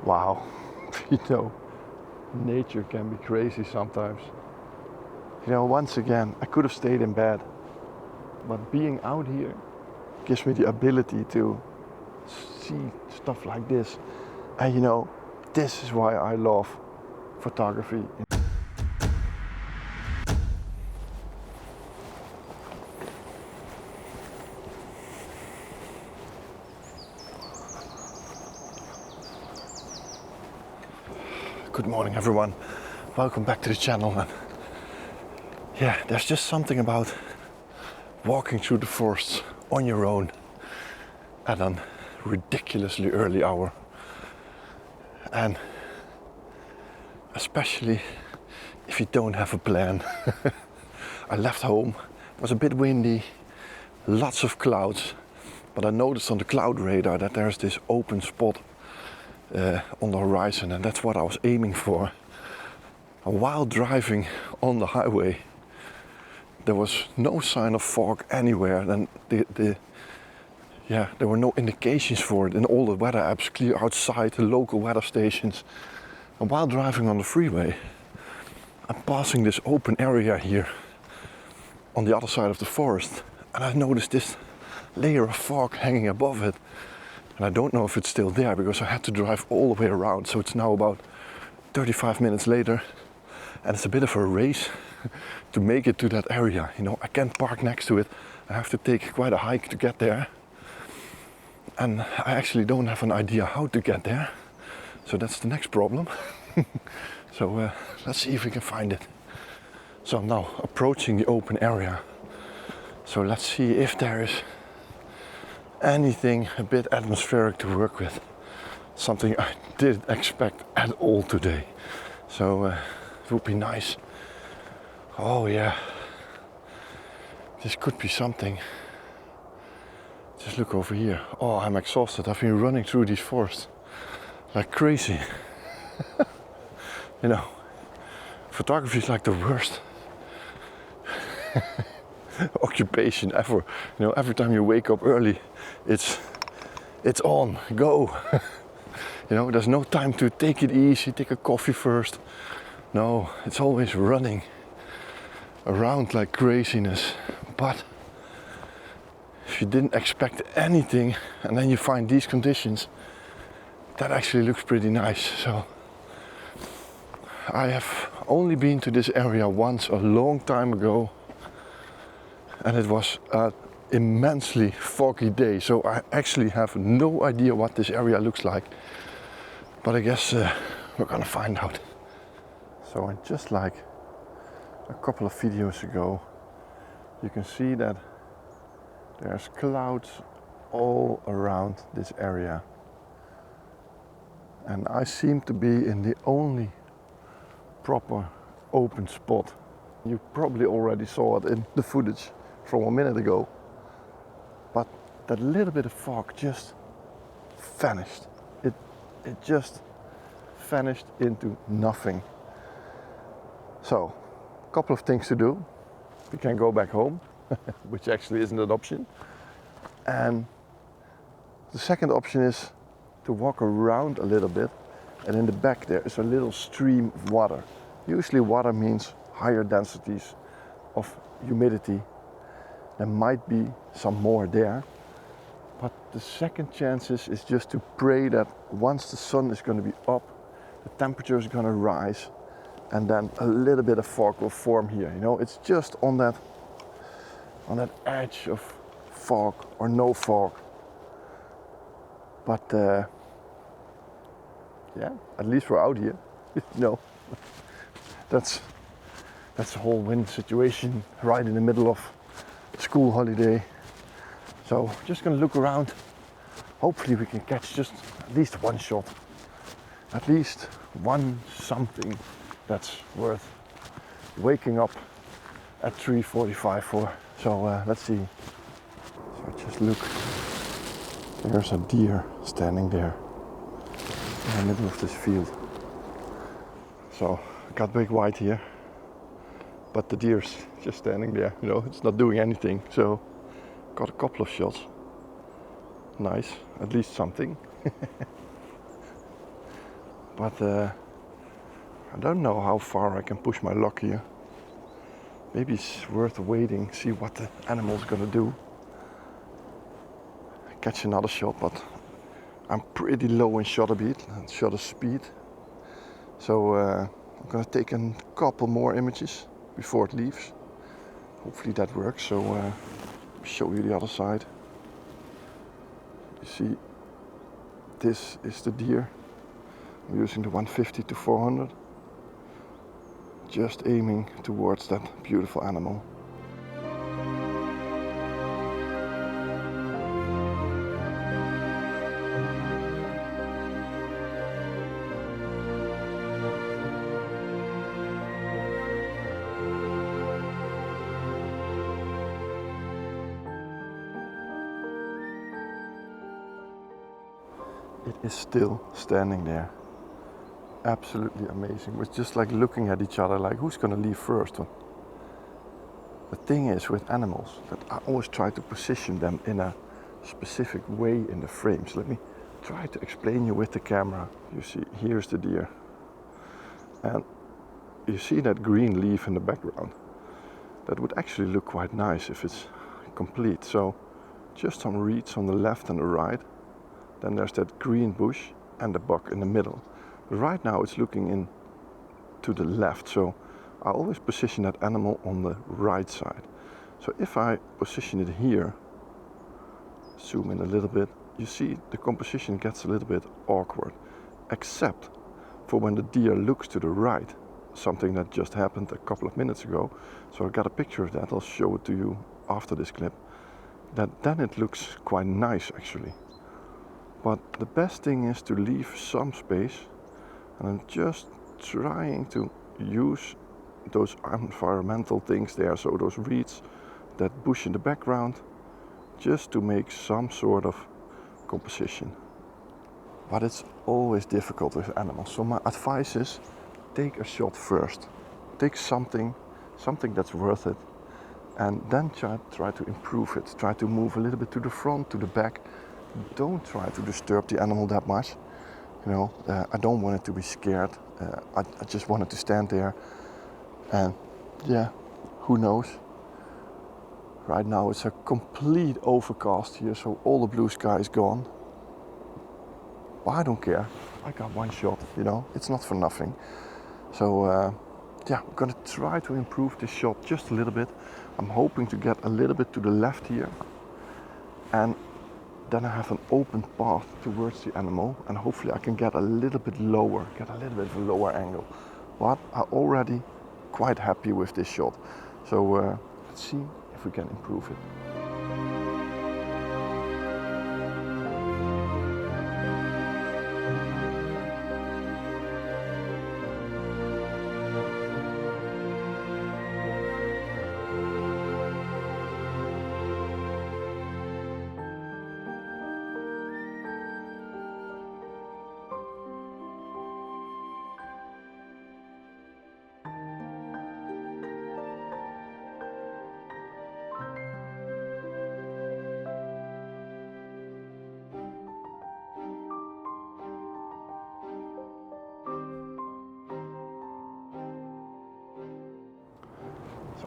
Wow, you know, nature can be crazy sometimes. You know, once again, I could have stayed in bed, but being out here gives me the ability to see stuff like this. And you know, this is why I love photography. Good morning everyone, welcome back to the channel. And yeah, there's just something about walking through the forests on your own at a ridiculously early hour, and especially if you don't have a plan. I left home, it was a bit windy, lots of clouds, but I noticed on the cloud radar that there's this open spot on the horizon, and that's what I was aiming for. And while driving on the highway, there was no sign of fog anywhere, and there were no indications for it in all the weather apps, clear outside, the local weather stations. And while driving on the freeway, I'm passing this open area here on the other side of the forest, and I noticed this layer of fog hanging above it. And I don't know if it's still there because I had to drive all the way around. So it's now about 35 minutes later, and it's a bit of a race to make it to that area. You know, I can't park next to it. I have to take quite a hike to get there. And I actually don't have an idea how to get there. So that's the next problem. So let's see if we can find it. So I'm now approaching the open area. So let's see if there is anything a bit atmospheric to work with. Something I didn't expect at all today. So it would be nice. Oh yeah, this could be something. Just look over here. Oh, I'm exhausted. I've been running through these forests like crazy. You know, photography is like the worst occupation ever. You know, every time you wake up early, it's on, go. You know, there's no time to take it easy, take a coffee first. No, it's always running around like craziness. But if you didn't expect anything and then you find these conditions, that actually looks pretty nice. So I have only been to this area once a long time ago, and it was an immensely foggy day, so I actually have no idea what this area looks like, but I guess we're gonna find out. So just like a couple of videos ago, you can see that there's clouds all around this area, and I seem to be in the only proper open spot. You probably already saw it in the footage from a minute ago, but that little bit of fog just vanished. It just vanished into nothing. So, a couple of things to do. We can go back home, which actually isn't an option. And the second option is to walk around a little bit, and in the back there is a little stream of water. Usually water means higher densities of humidity. There might be some more there, but the second chances is just to pray that once the sun is going to be up, the temperature is going to rise, and then a little bit of fog will form here. You know, it's just on that edge of fog or no fog. But yeah, at least we're out here. You know, that's the whole wind situation right in the middle of school holiday. So just gonna look around. Hopefully we can catch just at least one shot, at least one something that's worth waking up at 3:45 for. So let's see. So just look, there's a deer standing there in the middle of this field. So I got big white here, but the deer's just standing there, you know, it's not doing anything. So got a couple of shots. Nice, at least something. but I don't know how far I can push my luck here. Maybe it's worth waiting, see what the animal's gonna do. Catch another shot, but I'm pretty low in shutter beat and shutter speed. So I'm gonna take a couple more images before it leaves. Hopefully that works. So show you the other side. You see, this is the deer. I'm using the 150 to 400. Just aiming towards that beautiful animal. It is still standing there. Absolutely amazing. It's just like looking at each other like, who's gonna leave first? The thing is with animals that I always try to position them in a specific way in the frames. Let me try to explain you with the camera. You see, here's the deer. And you see that green leaf in the background. That would actually look quite nice if it's complete. So just some reeds on the left and the right. Then there's that green bush and the buck in the middle. But right now it's looking in to the left, so I always position that animal on the right side. So if I position it here, zoom in a little bit, you see the composition gets a little bit awkward, except for when the deer looks to the right, something that just happened a couple of minutes ago. So I got a picture of that, I'll show it to you after this clip. Then it looks quite nice actually. But the best thing is to leave some space, and I'm just trying to use those environmental things there, so those reeds, that bush in the background, just to make some sort of composition. But it's always difficult with animals, so my advice is take a shot first. Take something that's worth it, and then try to improve it. Try to move a little bit to the front, to the back. Don't try to disturb the animal that much. You know, I don't want it to be scared. I just want it to stand there. And yeah, who knows? Right now it's a complete overcast here, so all the blue sky is gone. But I don't care. I got one shot, you know, it's not for nothing. So yeah, I'm gonna try to improve this shot just a little bit. I'm hoping to get a little bit to the left here. And then I have an open path towards the animal, and hopefully I can get a little bit lower, get a little bit of a lower angle. But I'm already quite happy with this shot. So let's see if we can improve it.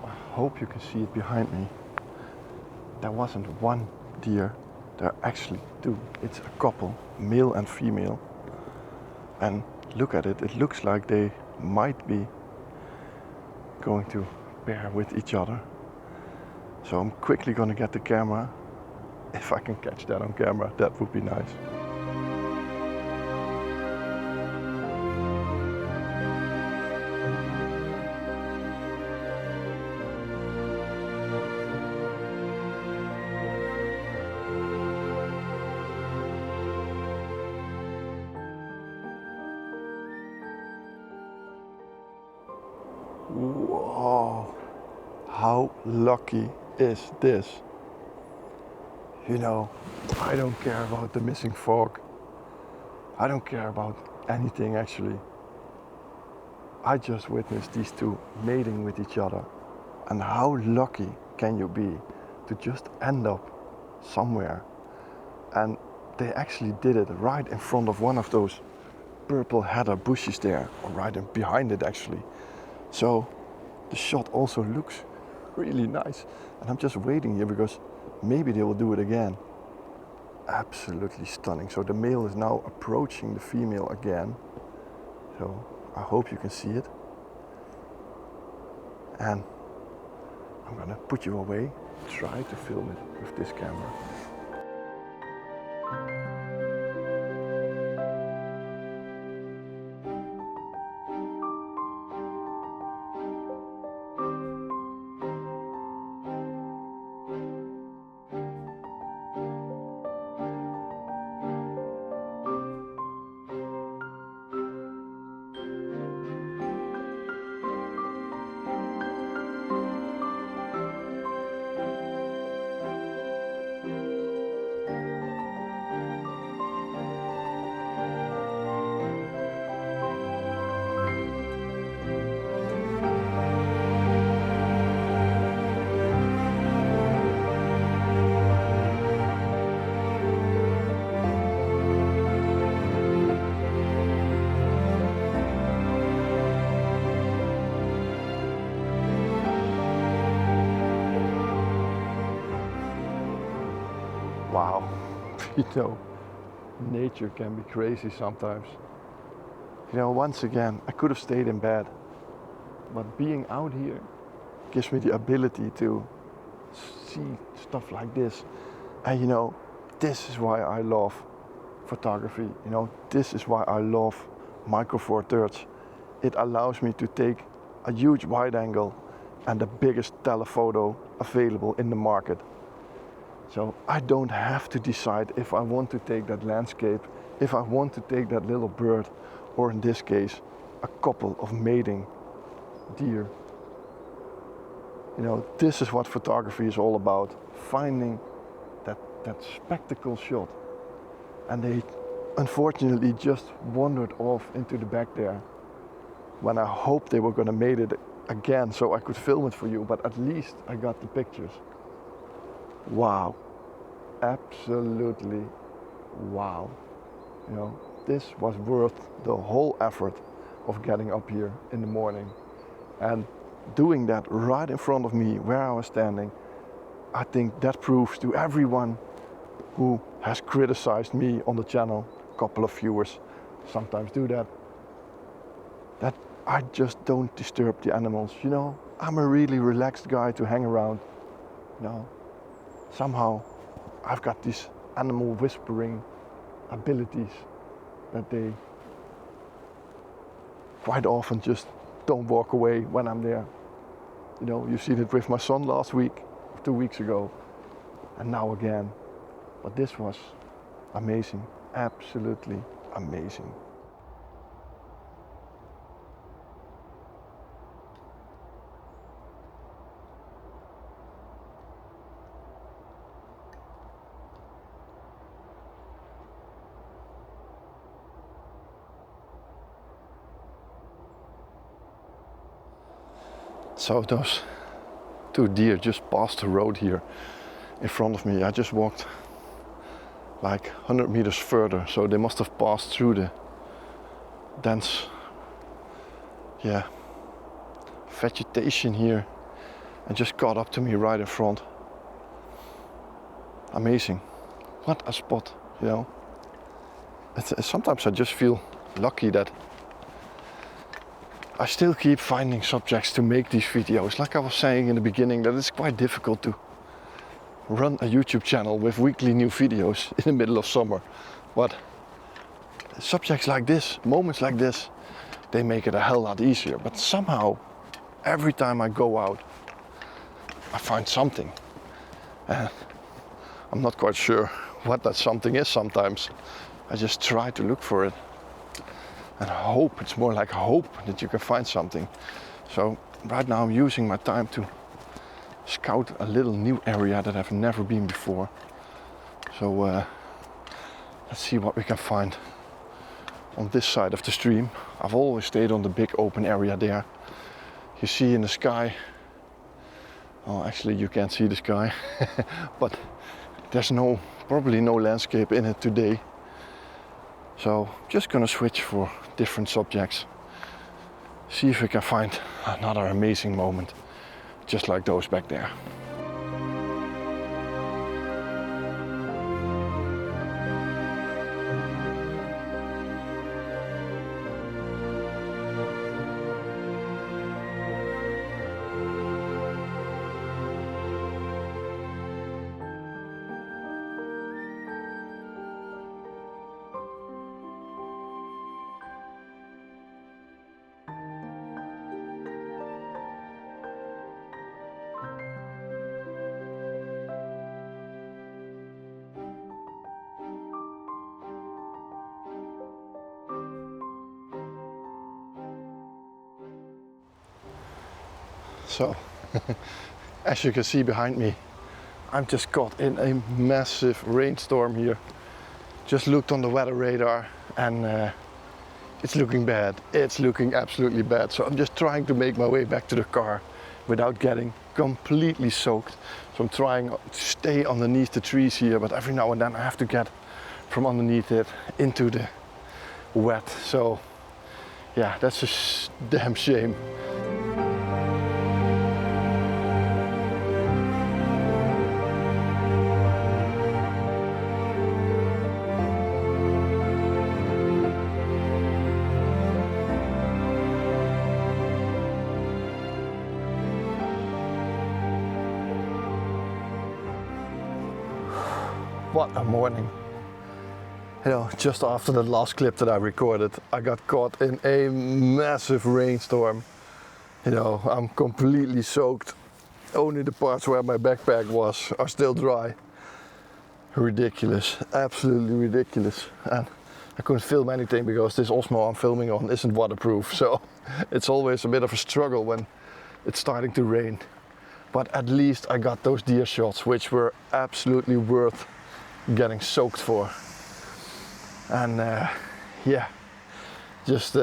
I hope you can see it behind me. There wasn't one deer, there are actually two. It's a couple, male and female. And look at it, it looks like they might be going to pair with each other. So I'm quickly gonna get the camera. If I can catch that on camera, that would be nice. Whoa, how lucky is this? You know, I don't care about the missing fork. I don't care about anything actually. I just witnessed these two mating with each other. And how lucky can you be to just end up somewhere? And they actually did it right in front of one of those purple heather bushes there, or right behind it actually. So the shot also looks really nice. And I'm just waiting here because maybe they will do it again. Absolutely stunning. So the male is now approaching the female again. So I hope you can see it. And I'm gonna put you away, try to film it with this camera. Wow, you know, nature can be crazy sometimes. You know, once again, I could have stayed in bed, but being out here gives me the ability to see stuff like this. And you know, this is why I love photography. You know, this is why I love Micro Four Thirds. It allows me to take a huge wide angle and the biggest telephoto available in the market. So I don't have to decide if I want to take that landscape, if I want to take that little bird, or in this case, a couple of mating deer. You know, this is what photography is all about, finding that spectacle shot. And they unfortunately just wandered off into the back there when I hoped they were gonna mate it again so I could film it for you, but at least I got the pictures. Wow, absolutely wow. You know, this was worth the whole effort of getting up here in the morning and doing that right in front of me where I was standing. I think that proves to everyone who has criticized me on the channel, a couple of viewers sometimes do that, that I just don't disturb the animals. You know, I'm a really relaxed guy to hang around. You know, somehow I've got these animal whispering abilities that they quite often just don't walk away when I'm there. You know, you've seen it with my son last week, 2 weeks ago, and now again. But this was amazing, absolutely amazing. So those two deer just passed the road here in front of me. I just walked like 100 meters further, so they must have passed through the dense, vegetation here and just caught up to me right in front. Amazing. What a spot, you know. Sometimes I just feel lucky that I still keep finding subjects to make these videos. Like I was saying in the beginning, that it's quite difficult to run a YouTube channel with weekly new videos in the middle of summer. But subjects like this, moments like this, they make it a hell lot easier. But somehow, every time I go out, I find something. And I'm not quite sure what that something is sometimes. I just try to look for it. And hope, it's more like hope that you can find something. So right now I'm using my time to scout a little new area that I've never been before. So let's see what we can find on this side of the stream. I've always stayed on the big open area there. You see in the sky, oh actually you can't see the sky, but there's probably no landscape in it today. So just gonna switch for different subjects. See if we can find another amazing moment, just like those back there. So, as you can see behind me, I'm just caught in a massive rainstorm here. Just looked on the weather radar and it's looking bad. It's looking absolutely bad. So I'm just trying to make my way back to the car without getting completely soaked. So I'm trying to stay underneath the trees here, but every now and then I have to get from underneath it into the wet. So yeah, that's a damn shame. What a morning. You know, just after the last clip that I recorded, I got caught in a massive rainstorm. You know, I'm completely soaked. Only the parts where my backpack was are still dry. Ridiculous, absolutely ridiculous. And I couldn't film anything because this Osmo I'm filming on isn't waterproof. So it's always a bit of a struggle when it's starting to rain. But at least I got those deer shots, which were absolutely worth getting soaked for. And yeah, just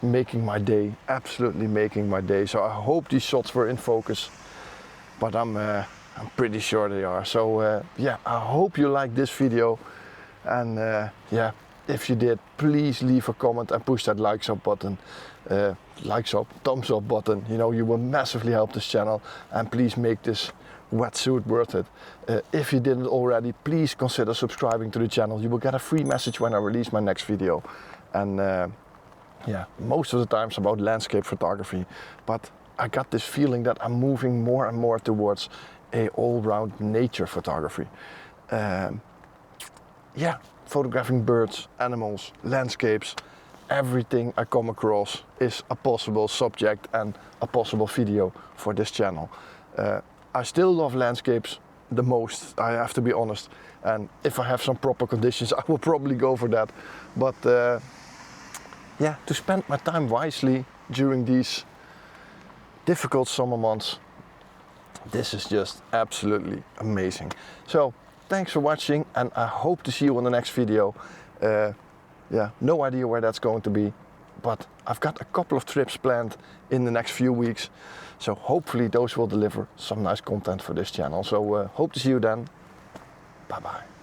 making my day, absolutely making my day. So I hope these shots were in focus, but I'm pretty sure they are. So yeah, I hope you liked this video, and yeah, if you did, please leave a comment and push that thumbs up button. Thumbs up button. You know, you will massively help this channel, and please make this wetsuit worth it. If you didn't already, please consider subscribing to the channel. You will get a free message when I release my next video. And yeah, most of the time it's about landscape photography, but I got this feeling that I'm moving more and more towards a all-round nature photography. Yeah, photographing birds, animals, landscapes, everything I come across is a possible subject and a possible video for this channel. I still love landscapes the most, I have to be honest. And if I have some proper conditions, I will probably go for that. But yeah, to spend my time wisely during these difficult summer months, this is just absolutely amazing. So thanks for watching, and I hope to see you on the next video. Yeah, no idea where that's going to be, but I've got a couple of trips planned in the next few weeks. So hopefully those will deliver some nice content for this channel. So hope to see you then. Bye bye.